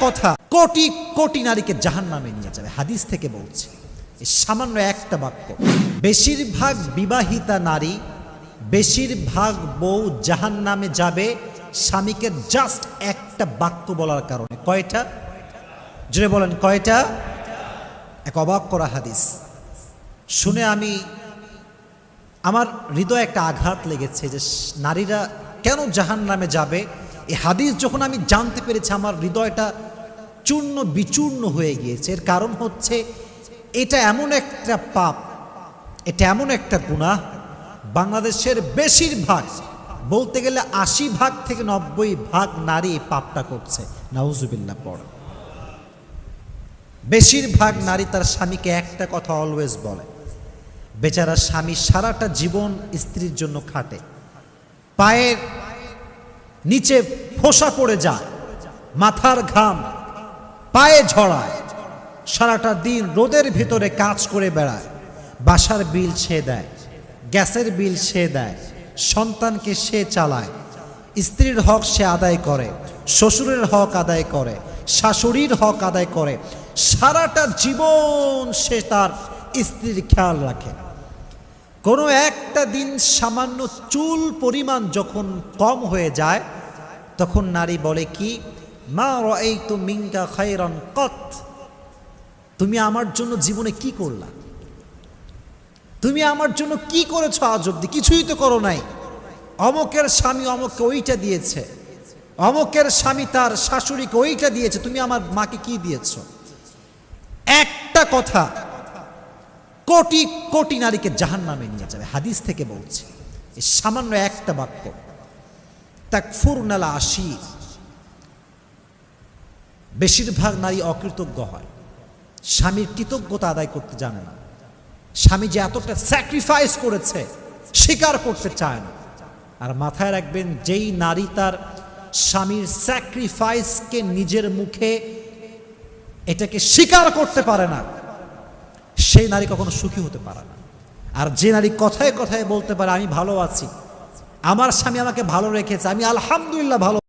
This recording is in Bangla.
কথা কোটি কোটি নারীকে জাহান্নামে নিয়ে যাবে। হাদিস থেকে বলছি, সামান্য একটা বাক্য। বেশিরভাগ বিবাহিতা নারী, বেশিরভাগ বউ জাহান্নামে যাবে স্বামীকে জাস্ট একটা বাক্য বলার কারণে। কয়টা? জোরে বলেন কয়টা? এক অবাক করা হাদিস শুনে আমার হৃদয়ে একটা আঘাত লেগেছে যে নারীরা কেন জাহান্নামে যাবে। এই হাদিস যখন আমি জানতে পেরেছি, আমার হৃদয়টা চূর্ণ বিচূর্ণ হয়ে গিয়েছে। এর কারণ হচ্ছে এটা এমন একটা পাপ, এটা এমন একটা গুনাহ, বাংলাদেশের বেশিরভাগ, বলতে গেলে ৮০ থেকে ৯০ নারী এই পাপটা করছে। নাউজুবিল্লাহ পড়ে। বেশিরভাগ নারী তার স্বামীকে একটা কথা অলওয়েজ বলে। বেচারা স্বামী সারাটা জীবন স্ত্রীর জন্য খাটে, পায়ের নিচে ফোসা পড়ে যায়, মাথার ঘাম পায়ে ঝরায়, সারাটা দিন রোদের ভিতরে কাজ করে বেড়ায়, বাসার বিল সে দেয়, গ্যাসের বিল সে দেয়, সন্তানকে সে চালায়, স্ত্রীর হক সে আদায় করে, শ্বশুরের হক আদায় করে, শাশুড়ির হক আদায় করে। সারাটা জীবন সে তার স্ত্রীর খেয়াল রাখে। কোনো একটা দিন সামান্য চুল পরিমাণ যখন কম হয়ে যায়, তখন নারী বলে কি, মা রাআইতু মিনকা খায়রান কত, তুমি আমার জন্য জীবনে কি করলা? তুমি আমার জন্য কি করেছো আজ অব্দি? কিছুই তো করো নাই। অমকের স্বামী অমককে ওইটা দিয়েছে, অমকের স্বামী তার শাশুড়িকে ওইটা দিয়েছে, তুমি আমার মাকে কি দিয়েছ? একটা কথা কোটি কোটি নারীকে জাহান্নামে নিয়ে যাবে। হাদিস থেকে বলছি, এই সামান্য একটা বাক্য। তাকফুরনাল আশির। বেশিরভাগ নারী অকৃতজ্ঞ হয়, স্বামীর কৃতজ্ঞতা আদায় করতে জানে না। স্বামী যে এতটা স্যাক্রিফাইস করেছে স্বীকার করতে চায় না। আর মাথায় রাখবেন, যেই নারী তার স্বামীর স্যাক্রিফাইসকে নিজের মুখে এটাকে স্বীকার করতে পারে না, সেই নারী কখনো সুখী হতে পারে না। আর যে নারী কথায় কথায় বলতে পারে, আমি ভালো আছি, আমার স্বামী আমাকে ভালো রেখেছে, আমি আলহামদুলিল্লাহ ভালো